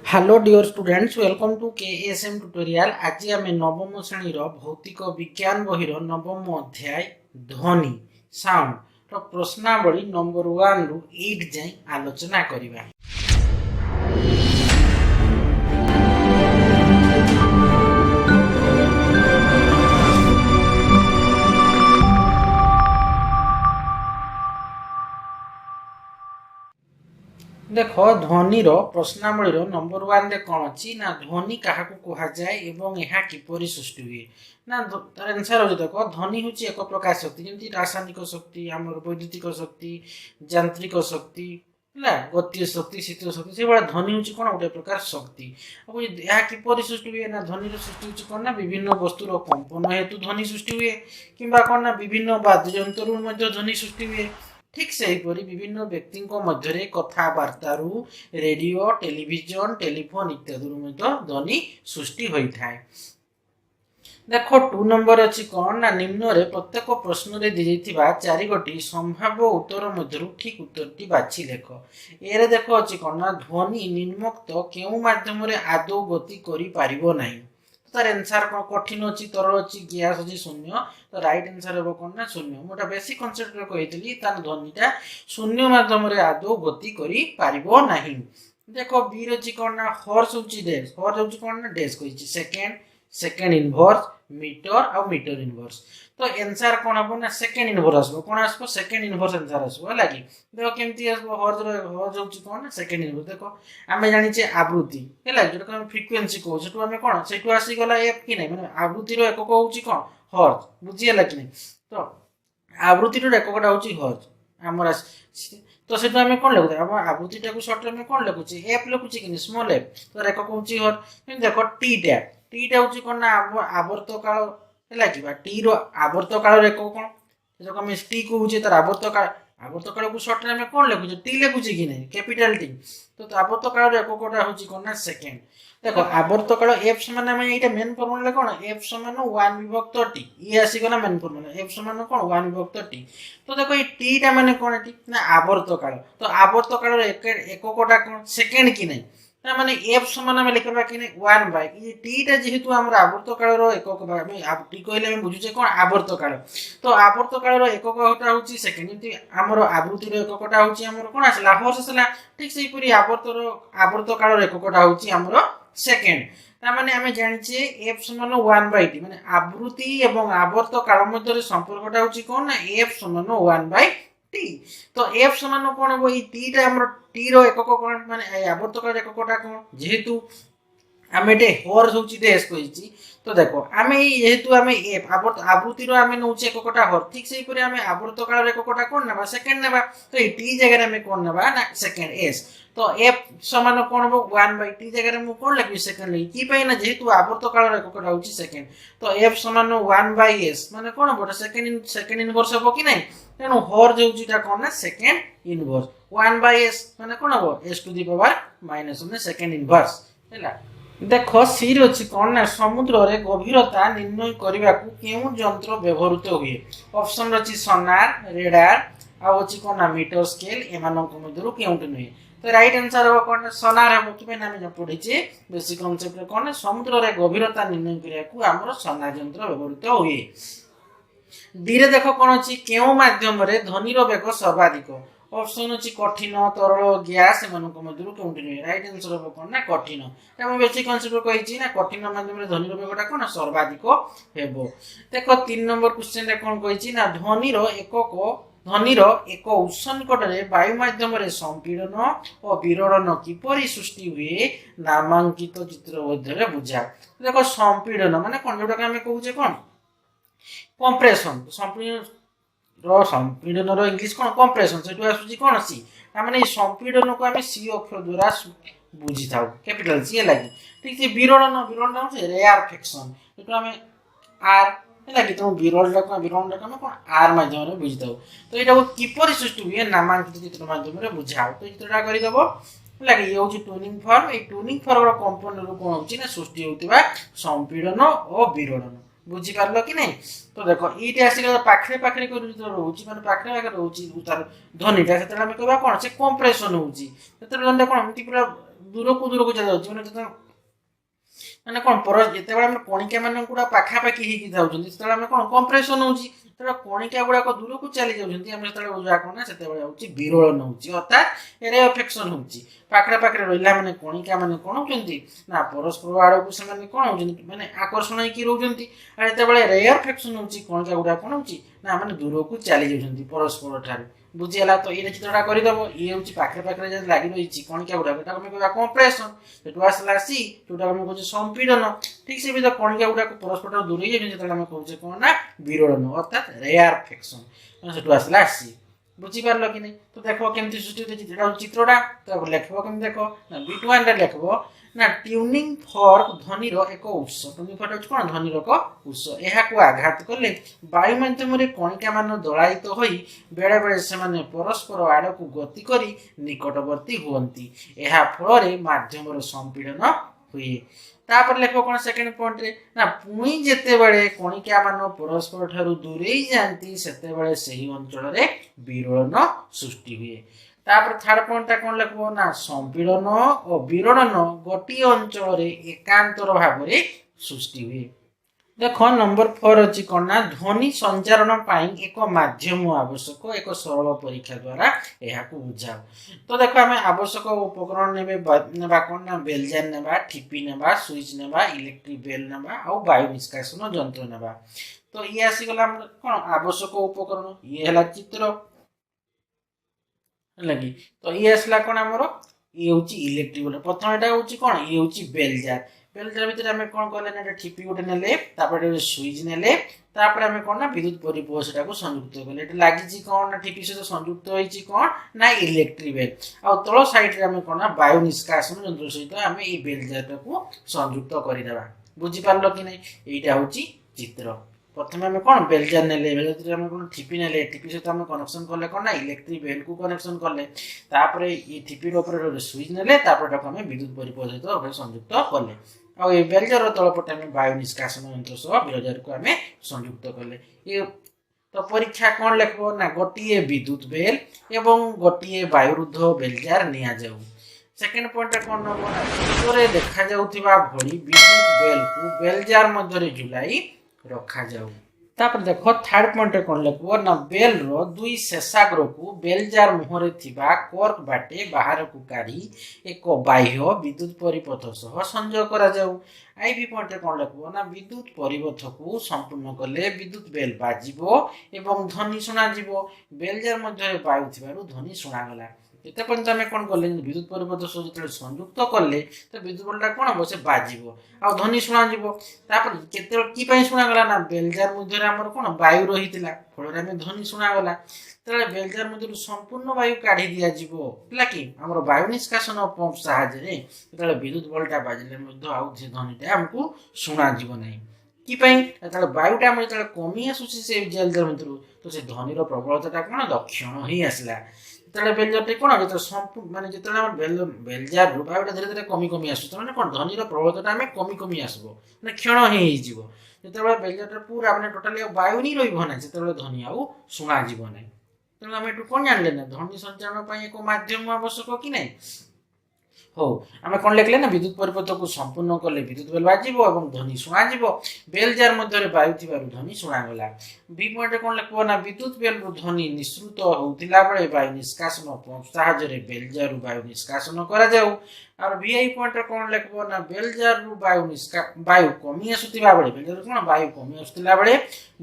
Hello dear students welcome to KSM tutorial. आज आम नवम श्रेणी भौतिक विज्ञान बहिर नवम अध्याय ध्वनि साउंड प्रश्नावली नंबर 1 रु 8 जाए आलोचना करिबा। देख ध्वनि प्रश्नावली नंबर 1 रे कौन अच्छी ना ध्वनि क्या कहुए एवं यह किपर सृष्टि हुए ना तार आंसर हो देख ध्वनि हूँ एक प्रकार शक्ति जमी रासायनिक शक्ति आम वैद्युतिक शक्ति यांत्रिक शक्ति है गतीय शक्ति शीतल शक्ति से भाई ध्वनि हूँ कौन गोटे प्रकार शक्ति यह किपर सृष्टि हुए ना ध्वनि सृष्टि हूँ कौन ना विभिन्न वस्तुर कंपन हेतु ध्वनि सृष्टि हुए कि कौन ना विभिन्न वाद्ययंत्रु ध्वनि सृष्टि हुए। ठीक से हीपरी विभिन्न व्यक्ति मध्य कथबार्ता रेडियो टेलीविजन टेलीफोन इत्यादि ध्वनि सृष्टि होता है। देख 2 नंबर अच्छी कौन ना निम्न रे प्रत्येक प्रश्न रे दी जाइथिबा 4 गोटी संभाव्य उत्तर मध्य ठीक उत्तर बाछि लेख। ए देख अच्छी कौन ना ध्वनि निम्नोक्त केउ माध्यम रे आदौ गति करि पारिबो नाही। तार आंसर कौन कठिन अच्छी तरल अच्छी गैस अच्छी शून्य तो राइट आंसर हम कौन ना शून्य। मुझे बेसी कनसेप्ट कही ध्वनिटा शून्य माध्यम आदौ गति करि पारिबो नाही। देख बी अच्छी कौन ना हर्स होची डेज हर्स होची कौन ना डेज कही सेकेंड सेकेंड इनवर्स मीटर आ मीटर इनवर्स तो आंसर कौन हम ना सेकेंड इनवर्स आसबो कौन आसबो सेकेंड इनवर्स आंसर आसबो है कि देख केमती आसबो हर्स होची कौन ना सेकेंड इनवर्स। देख आमे जानिचे आवृत्ति है जोटा हम फ्रिक्वेन्सी कहू सेटू आमे कौन सेटू आसी गला एफ कि नहीं माने आवृत्तिर एकक होची कौन हर्स बुझीला कि नहीं तो आवृत्तिर एककटा होची हर्स हमर तो सेटू आमे कौन लिखुते हम आवृत्तिटा को शॉर्ट में कौन लिखुचे एफ लिखुचे कि स्मॉल एफ तो एकक होची हर्स। देखो टीटा हूँ कौन ना आवर्त काल है कि टी आवर्त काल एक कौन जो आम टी कहूचे तार आवर्त काल को सर्ट में कौन लिखुचे टी लिखुचे कि नहीं कैपिटल टी तो आवर्त काल एककटा हूँ कौन ना सेकेंड। देख आवर्त काल एफ समान ये मेन फर्मुला कौन एफ समान 1 विभक्त टी ये आसीगला मेन फर्मुला एफ समान कौन 1 विभक्त टी तो देखो ये टीटा माने कौन टी ना आवर्त काल तो आवर्त काल एककटा कौन सेकेंड कि नहीं ना माने एफ समान आम लिखा कि 1 बाय टीटा जेहेतु आम आवर्त काल एकक टी कहले बुझुचे कौन आवर्त काल तो आवर्त काल एककटा हूँ सेकेंड आमर आवृत्तिर एककटा हूँ कौन आसला हर्स आसला। ठीक से आवर्त काल एककटा हूँ आमर सेकेंड ताने आम जाचे एफ समान 1 बाय टी माने आवृत्ति एवं आवर्त काल मध्य संपर्कटा हूँ कौन ना एफ समान 1 बाय टी तो एफ समान कौन हम ये टीटा आम टी एकक कौन माने आवर्त काल एककटा कौन जेहेतु आम ये हर्स हूँ डेज कही तो देखो आम जेहेतु आम एफ आवृत्तिर आम नौचे एककटा हर्स ठीक से आम आवर्त काल एककटा कौन ना सेकेंड ना तो ये टी जगह आम कौन ना ना सेकेंड एस तो एफ समान कौन हम 1 बाय टी जगह मुझे कौन लिखी सेकेंड लिखी ना जेहेतु आवर्त काल एककटा हूँ सेकेंड तो एफ समान 1 बाय एस माने कौन हम सेकेंड इनवर्स हम कि नहीं तेणु हर्स हूँ कौन ना सेकेंड इनवर्स 1 बाय एस माने कौन हम S to the power minus second inverse है। देख सी अच्छी कौन ना समुद्र रे गभीरता निर्णय करने को क्यों यंत्र व्यवहृत हुए ऑप्शन अच्छी सोनार रेडार आछि कौन ना मीटर स्केल एम क्यों नुहे तो राइट आंसर हम कौन ना सोनार हम कि आम पढ़ीचे बेसी कनसेप्ट कौन ना समुद्र रे गभीरता निर्णय करने को आम सोनार यंत्र व्यवहृत हुए। डी देख कौन अच्छी क्यों मध्यम ध्वनि वेग सर्वाधिक ऑप्शन अच्छी कठिन तरल गैस मध्य क्यों नुहे राइट आंसर हम कौन ना कठिन बेसी कनसेप्ट कही ना कठिन मध्यम ध्वनि वेगटा कौन सर्वाधिक हेबो। देख 3 नंबर क्वेश्चन कौन कही ना ध्वनिर एक उच्च निकट में वायु माध्यम संपीड़न और विरड़न किपरि सृष्टि हुए नामांकित चित्र मध्य बुझा। देख संपीड़न माने कौन जोटा आम कहूचे कौन कंप्रेशन संपीड़न इंग्लिश कौन कंप्रेशन से आसूँ कौन सी मैंने संपीड़न को आम सी अक्षर द्वारा बुझी था कैपिटल सी लगी। ठीक है विरड़न विरड़न रेयर फ्रैक्शन जो आम आर है कि तुम विरल कौन आर माध्यम बुझी था तो यहाँ किपर सृष्टि हुए नामांकित चित्र माध्यम बुझाओ तो चित्रटा करदेव है ये हूँ ट्यूनिंग फॉर्म ये ट्यूनिंग फॉर्म कंपोनेंट कौन हो सृष्टि होता संपीड़न और विरड़न बुझीपार कि नहीं तो देख ये आसिक पाखे पाखे रोचे मैंने पाखे रोचे तार ध्वनिटा से कह कौन से कंप्रेशन हो कौन पूरा दूर को चली जाउची माने कौन पर जितेबाला आम कणिका मान गुड़ा पाखापाखि होते कौन कंप्रेसन होती कणिका गुड़ाक दूर को चली जाऊँगा कौन से विरलन होती अर्थात रे अफेक्शन होती पाखे पाखे रहा मैंने कणिका मैंने कौन होती ना परस्पर आड़ को से कौन होती मैंने आकर्षण होकर रोचंती जितेबाला रेयर फ्लेक्शन होती कणिका गुड़ा कौन होती ना मैंने दूर को चली जाऊँगी परस्पर ठार बुझीगला तो ये चित्रटा करदेव ये हूँ पाखे पाखे लगी रही कणिका गुड़ाक कह कंप्रेसन जो आसला सी जोटा कह संपीड़न ठीक से कणिका गुड़ाक परस्पर दूर जाए कहे कौन ना विरलन अर्थात रेयर फ्लेक्शन से आसला सी बुझीपार कि नहीं तो देख केमती सृष्टि होती चित्रटा तो लिख केमी देख B1 लिख ना ट्यूनिंग फॉर्क ध्वनि एक उत्स ट्यूनिंग फॉर्क कौन ध्वनि एक उत्स यह आघात कले वायु माध्यम कणिका मान दलायित हो बेले बेले से परस्पर आड़ को गति करी निकटवर्ती हुंती यह फल माध्यम संपीड़न हुए तापर लेख कौन सेकेंड पॉइंट रे ना पुणी जेते बड़े कणिका मान परस्पर ठारू दूरे जाती सेते बड़े सही अंचल रे विरलन सृष्टि हुए तापर थर्ड पॉइंट कौन लिखबो ना संपीड़न और विरलन गोटी अंचल एकांतर भाव में सृष्टि हुए देख नंबर 4 अच्छी कौन ना ध्वनि संचारण एक माध्यम आवश्यक एक सरल परीक्षा द्वारा यह बुझाओ तो देख आम आवश्यक उपकरण ने कौन ना बेलजार नेबा ठिपी नेबा स्विच नेबा इलेक्ट्रिक बेल नेबा आ वायु निष्कासन यंत्र नेबा तो ये आसीगला कौन आवश्यक उपकरण ये है चित्र लगी तो ये आसला कौन आमर ये हूँ इलेक्ट्रिक बेल प्रथम यहाँ हूँ कौन ये हूँ बेलजार बेलजार भितर आम कौन कले ना ठिपी गोटे ने स्विच ने आम कौन ना विद्युत परिपह से संयुक्त कले लगी कौन ना ठिपी सहित संयुक्त होती कौन ना इलेक्ट्रिक बेल आ तल साइड आम कौन ना वायु निष्कासन यंत्र सहित आम ये बेलजार को संयुक्त करदे बुझीपार कि नहीं यहाँ हूँ चित्र प्रथम आम कौन बेलजार ने बेलजार कौन ठिपी ने ठिपी सहित आम कनेक्शन कले कौन ना इलेक्ट्रिक बेल को कनेक्शन कले ये ठिपी स्विच ने आम विद्युत परिपह सहित संयुक्त कले आ बेलजार तलपटे आम वायु निष्कासन यंत्र सह बेलजार को आम संयुक्त कले ये तो परीक्षा कौन लिखब ना गोटे विद्युत बेल एवं गोटे वायुरुद्ध बेलजार नि जाऊ सेकेंड पॉइंट कौन नब ना चित्र देखा जाउथिबा भली विद्युत बेल को बेलजार मध्य झुलाई रखा जाऊ तापर देख थर्ड पॉइंट कौन लिखब ना बेल रो दुई शेषाग्र को बेलजार मुहरे थिबा कर्क बाटे बाहर को काढ़ी एक बाह्य विद्युत परिपथ सह संयोग करा जाऊ आईबी पॉइंट कौन लिखब ना विद्युत परिपथ को संपूर्ण कले विद्युत बेल बाजिबो एवं ध्वनि शुणा जिवो बेलजार मध्य वायु थिबारु ध्वनि शुणागला एत पर्यंत आम कौन कले विद्युत परिपथ सह जो संयुक्त कले तो विद्युत बलटा कौन हम से बाजिबो आ ध्वनि शुणाजी कि शुणागला ना बेलजार मध्य आमर कौन वायु रही फल आम ध्वनि शुणागला तो बेलजार मध्य संपूर्ण वायु काढ़ी दिज्ला कि आम वायु निष्कासन पंप साहाय्य विद्युत बलटा बाजिले ध्वनिटा आमको शुणाजी ना कि वायुटा आम जो कमी आसूसी से बेलजार मध्य तो से ध्वनि प्रबलता कौन दक्षिण ही आसला जो बेलजार कौन जो संपूर्ण मानते जो बेलजार वायुटा धीरे धीरे कमी कमी आस कौन ध्वनि प्रबलता आम कमी कमी आसो ना क्षण हो जो बेलजार पूरा मैंने टोटाली वायु नहीं रहा से ध्वनि आउ शुणा ना तेणु आम ये कौन जान ना ध्वनि संचारण एक माध्यम आवश्यक कि नहीं हो आम कौन लिखले ना विद्युत परिपथ को संपूर्ण कले विद्युत बेल बाजिबो एवं ध्वनि शुणाजिबो बेलजार मध्य वायु थिबारु ध्वनि शुणागला बी पॉइंट कौन लिखबो ना विद्युत बेल ध्वनि निःसृत होतिला बेले वायु निष्कासन पंप साहाय्य बेलजार वायु निष्कासन करा जाऊ और वीआई पॉइंट कौन लिखबो ना बेलजार वायु कमी आसुतिबा बेले बेलजार कौन वायु कमी आसुतिला बेले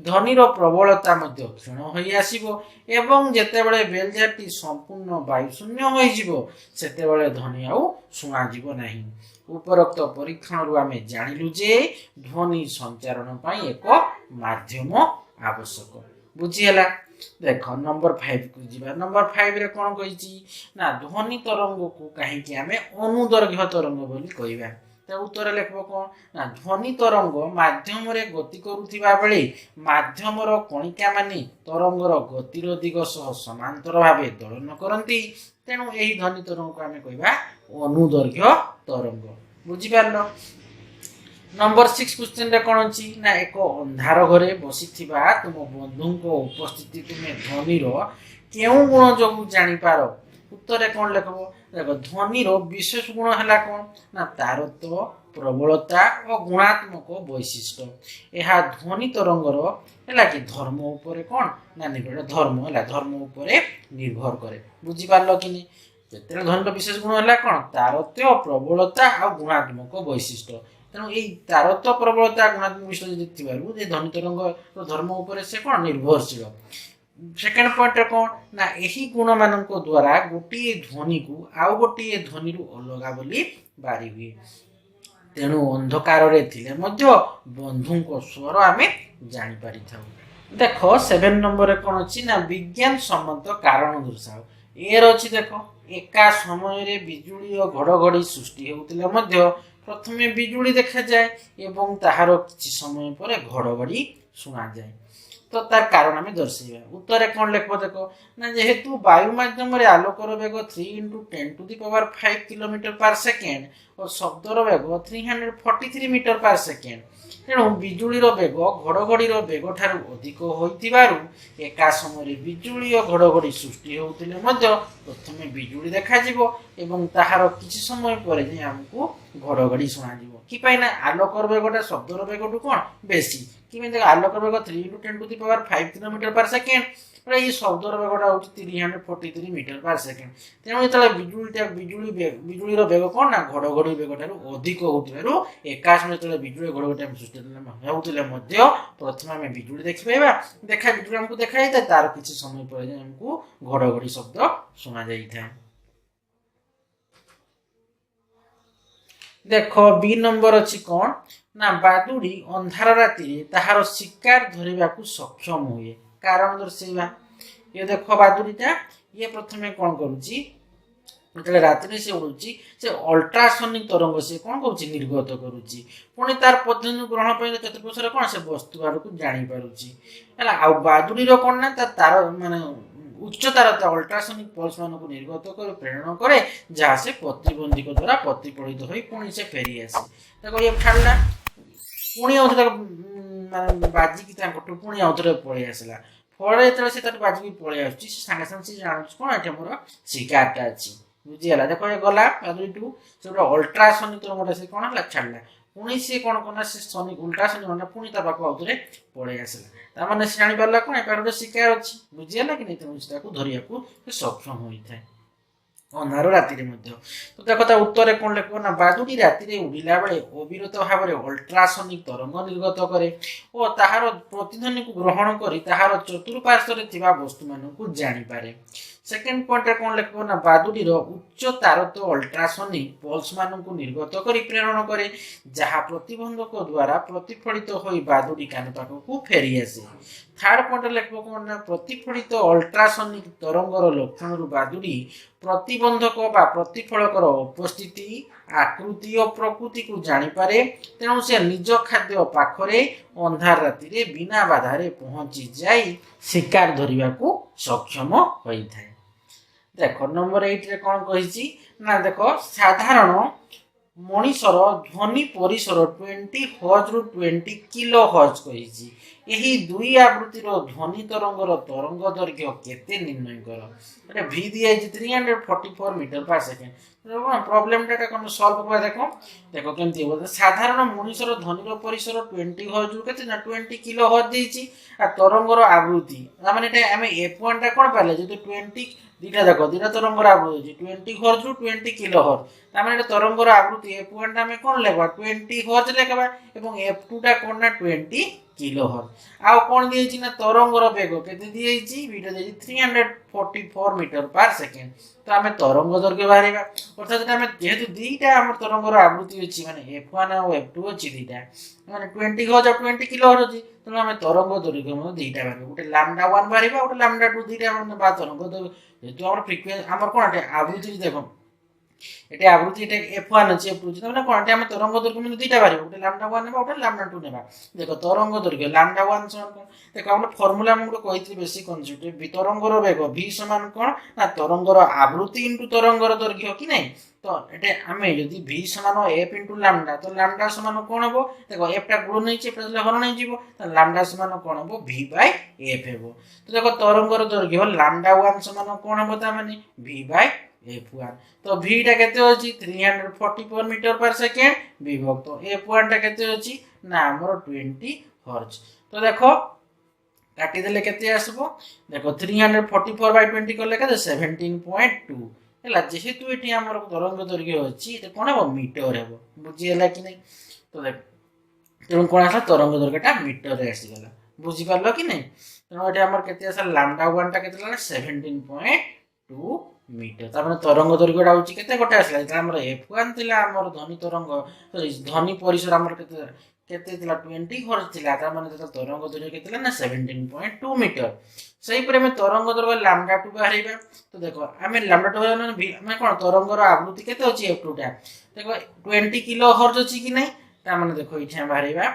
ध्वनिर प्रबलता मध्य क्षीण होई आसीबो एवं जेतेबेले बेलजारटी संपूर्ण वायु शून्य होई जिवो सेतेबेले ध्वनि आउ शुणा जीव नहीं उपरोक्त परीक्षण आम जानिलु जे ध्वनि संचारण पई एक माध्यम आवश्यक बुझीगला देख नंबर 5 को जीवा नंबर 5 रे कौन कही ना ध्वनि तरंग को कहीं आम अनुदैर्घ्य तरंग बोली कहवा तो उत्तर लिखब कौन ना ध्वनि तरंग माध्यम रे गति करुथिबा बेले माध्यम कणिका माने तरंगर गतिर दिग सह समांतर भावे दोलन करती तेणु यही ध्वनि तरंग को आम कहवा अनुदैर्घ्य तरंग बुझीपार नंबर 6 क्वेश्चन रे कौन अच्छी ना एक अंधार घरे बसी तुम बंधु उपस्थिति तुम्हें ध्वनि क्यों गुण जो जापार उत्तर कौन लिखब देखो ध्वनि विशेष गुण है कौन ना तारत्व प्रबलता और गुणात्मक वैशिष्ट्य यह ध्वनि तरंगर है कि धर्म उपरे कौन ना निर्भर धर्म है धर्म उपरे निर्भर करे बुझीपार कि नहीं जो ध्वनि विशेष गुण है कौन तारत्व प्रबलता और गुणात्मक वैशिष्ट्य तेणु यही तारत्व प्रबलता गुणात्मक वैशिष्ट्य ध्वनि तरंग धर्म उपरे से कौन निर्भरशील सेकेंड पॉइंट कौन ना यही गुण मान द्वारा गोटे ध्वनि को आउ गोटे ध्वनि अलग बोली बारी हुए तेणु अंधकार बंधु स्वर आम जापर देख 7 नंबर कौन अच्छी ना विज्ञान सम्मत कारण दर्शाओ एर अच्छी देख एका समय बिजुली और घड़घड़ी सृष्टि होता प्रथम बिजुली देखा जाए एवं ताहार किछि समय पर घड़घड़ी शुणा जाए तो तार कारण आम दर्शाइबा उत्तर कौन लिख देख ना जेहेतु वायु माध्यम आलोकर वेग 3 × 10⁵ किलोमीटर पर सेकेंड और शब्दर वेग 343 मीटर पर सेकेंड तेणु बिजुलीर वेग घड़घड़ी वेग ठारू अधिक होइतिबारु एका समय बिजुली और घड़घड़ी सृष्टि होउतिले मध्य प्रथमे बिजुली देखा जिवो एवं ताहार किछि समय पर जे हमकु घड़घड़ी शुणा जिवो कि पाइना आलोकर वेगटा शब्दर वेगटू कोन बेसी कि आलोकर वेग 3 × 10⁵ किलोमीटर पर सेकेंड ये शब्दर वेगटा हूँ 343 मीटर पर सेकेंड तेणु जो बिजुली वेग कौन ना घड़घड़ी वेग ठार अधिक हो एका समय जो बिजुली घड़घड़ी सृष्टि होते प्रथम आम बिजुली देखा देखा बिजुली आमको देखा जाए तार किसी समय पर आमको घड़घड़ी शब्द शुणा जाए देख बी नंबर अच्छी कौन ना बादुड़ी अंधार राति ताहार शिकार धरवा सक्षम हुए कारण दर्शाइबा ये देख बादुड़ीटा ये प्रथम कौन करुच्ची जो राति से उड़ूची से अल्ट्रासोनिक तरंग से कौन कर निर्गत करुच्ची पुणी तार पद्धति ग्रहण पर चतुर्पार्श्वर कौन से वस्तु आड़क जापी है बादुड़ी कौन ना तार माने उच्च तारता अल्ट्रासोनिक पल्स मान को निर्गत कर प्रेरण करे जहाँ से प्रतिबंधिक द्वारा प्रतिफलित हो पुणी से फेरी आसे देखो ये छाड़ा पुणी माने बाजिकी पुणी आउे पलि आसला फल जो बाजिकी पलि आसांगे सागे से जान कौन ये मोर शिकारटा अच्छी बुझीगला देख ये गला बादुड़ी से गोटे अल्ट्रासोनिक तरंगटा से कौन है छाड़ा पुणी सी कौन कना से सोनिक अल्ट्रासोनिक पुणी आउे पलि आसला ताने से जापारा कौन एक गोटे शिकार अच्छी बुझीगला कि नहीं तेणु धरिया सक्षम होता है अंधार राति तो देख ता उत्तर कौन लिख ना बादुड़ी राति उड़िला बेले अविरत भाव में अल्ट्रासोनिक तरंग निर्गत करे और ताहार प्रतिध्वनि को ग्रहण कर ताहार चतुर्पार्श्व वस्तु मान जानीपे सेकेंड पॉइंट कौन लिख ना बादुड़ीर उच्च तारत अल्ट्रासोनिक पल्स मान को निर्गत कर प्रेरण करे जहाँ प्रतिबंधक द्वारा प्रतिफलित हो बादुड़ी कान पाखक फेरी आसे थर्ड पॉइंट लिख कौन ना प्रतिफलित अल्ट्रासोनिक तरंगर लक्षण बादुड़ी प्रतिबंधक बा प्रतिफलकर उपस्थिति आकृति और प्रकृति को जानीपे तेणु से निज खाद्य पाखरे अंधार राति बिना बाधारे पहुंची जाई शिकार धरने को सक्षम होता है देख नंबर 8 रे कौन कही ना देख साधारण मनीषर ध्वनि परिसर 20 हर्ज रु 20 किलो हर्ज कही यही दुई आवृत्तिर ध्वनि तरंगर तरंग दैर्घ्य केते निर्णय कर भि दिया 344 मीटर पर सेकेंड प्रॉब्लम कौन सॉल्व करवा देखो देखो केमती हो साधारण मनीषर ध्वनि परिसर 20 हर्ज रु केते ना 20 किलो हर्ज देछि आ तरंगर आवृत्ति माने आम ए पॉइंट कौन पाले जो 20 दीटा देख दीटा तरंगर आवृत्ति 20 हर्ज रु 20 किलो हर्ज तार तरंगर आवृत्ति ए पॉइंट आम कौन लिखा 20 हर्ज लिखा और F2 टा कौन ना 20 किलो हर्ज आउ कौन दी ना तरंगर वेग केते दी वीडियो दी 344 मीटर पर सेकेंड तो आम तरंग दैर्घ्य बाहर अर्थात आम जेहेतु दीटा आम तरंगर आवृत्ति अच्छी माने F1 और F2 अच्छी दीटा माने 20 हर्ज और 20 किलो हर्ज अच्छी तेणु आम तरंग दैर्घ्य दीटा बाहर गोटे लैम्डा 1 बाहर गोटे लैम्डा 2 दीटा तरंग जेहेतु आम फ्रिक्वेन्सी आम कौन आवृत्ति देख ये आवृत्ति F1 अच्छी F2 अच्छी कौन आम तरंग दैर्घ्य दीटा बाहर गोटे लैम्डा 1 गोटे लैम्डा 2 ने देख तरंग दैर्घ्य लैम्डा 1 समान कौन देख हम फर्मुला मुझे कही बेसी कनसेप्ट तरंगर वेग V समान कौन ना तरंगर आवृत्ति इंटू तरंगर दैर्घ्य कि नहीं तो ये आम जदि V समान F इंटू लैम्डा तो लैम्डा समान कौन हम देख F टा ग्रोन नहीं हरण हो लैम्डा समान कौन हम V बाय F हे तो देख तरंगर दैर्घ्य लैम्डा 1 समान कौन हम V बाय F1 तो V टा केते होची 344 मीटर पर सेकेंड विभक्त F1 टा केते होची ना हमर 20 हर्ट्ज तो देखो काटी देले केते आसबो देखो 344 बाय 20 करले केते 17.2 ହେଲା जेहेतु एठी हमर तरंग दैर्घ्य अछि एते कोन हो मीटर हेबो बुझी हला कि नै तो देख तेणु कोन आसला तरंग दैर्घ्यटा मीटर रे आसी गला बुझी पारलो कि नै तेणु एठी हमर केते आसला लैम्डा 1 टा केते लागला 17.2 मीटर तार माने तरंग दैर्घ्यटा होची केते गोटे आसला जेता हमर f1 तिला हमर ध्वनि तरंग सॉरी ध्वनि परिसर हमर केते केते तिला 20 हर्ट्ज तिला तार माने जेता तरंग दैर्घ्य केते ना 17.2 मीटर सही परे में तरंग दैर्घ्य लैम्डा 2 बाहरिबा तो देखो हमें लैम्डा 2 हमें कोन तरंगर आवृत्ति केते होची f2 टा देखो 20 किलो हर्ट्ज होची कि नै ता माने देखो इठा बाहरिबा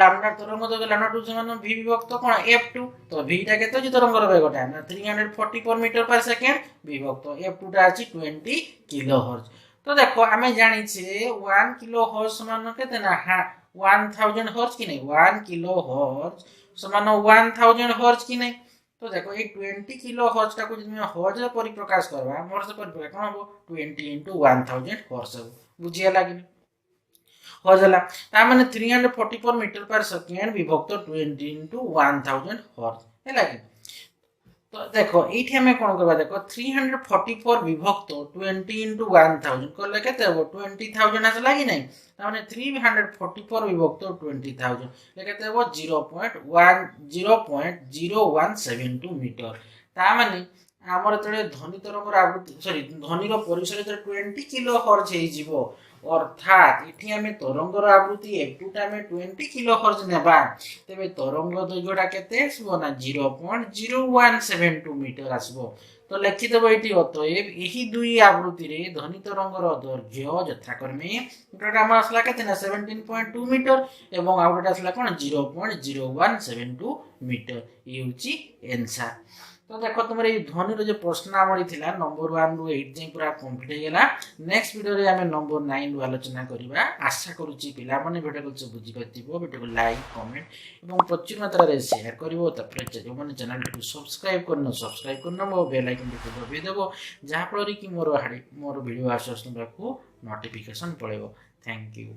लैम्डा तरंग दैर्घ्य लैम्डा 2 समान v विभक्त कोन f2 तो v टा केते होची तरंगर वेगटा ना 344 मीटर पर सेकेंड विभक्त f2 टा अछि 20 किलो हर्ट्ज तो देखो हमें जानि छे 1 किलो हर्ट्ज समान केते ना 1000 हर्ट्ज कि नै 1 किलो हर्ट्ज समान 1000 हर्ट्ज कि नै तो देखो ये 20 किलो हर्ट्ज टा को जदि हम हर्ट्ज रे परिप्रकाश करबा हर्ट्ज रे परिप्रकाश कोन हो 20 * 1000 हर्ट्ज बुझिया लागिनी हर्ट्ज हला ता माने 344 मीटर पर सेकेंड विभक्त 20 * 1000 हर्ट्ज हैला कि तो देखो एठी हमें कोन करबा देखो 344 विभक्त 20 * 1000 करले केते हो 20000 आसला कि नै ता माने 344 विभक्त 20000 ले केते हो 0.0172 मीटर ता माने हमर तळे ध्वनि तरंगर आवृत्ति सॉरी ध्वनि रो परिसर जे 20 किलो हर्ट्ज हे जिवो अर्थात इठी हमें तरंगर आवृत्ति f2 टा में 20 किलो हर्ट्ज नेबा तबे तरंग दैर्घ्यटा केते आसबो ना 0.0172 मीटर आसबो तो लिखि देबो एठी अतएव एही दुई आवृत्ति रे ध्वनि तरंगर दैर्घ्य यथाक्रमे गोटा हम आसला केते ना 17.2 मीटर एवं आउटा आसला कोन 0.0172 मीटर ई होची आंसर तो देखो तुमरे ये ध्वनि रो जे प्रश्नावली थिला नंबर 1 रु 8 जे पूरा कंप्लीट हे गेला नेक्स्ट वीडियो रे हमें नंबर 9 रु आलोचना करबा आशा करूची पिला माने वीडियो को बुझी पातिबो वीडियो को लाइक कमेंट एवं प्रचुर मात्रा रे शेयर करबो तपर जो माने चैनल को सब्सक्राइब करनो मो बेल आइकन को दबे देबो जहा फल रे कि मोर वीडियो आसस तुमको नोटिफिकेशन पळेबो थैंक यू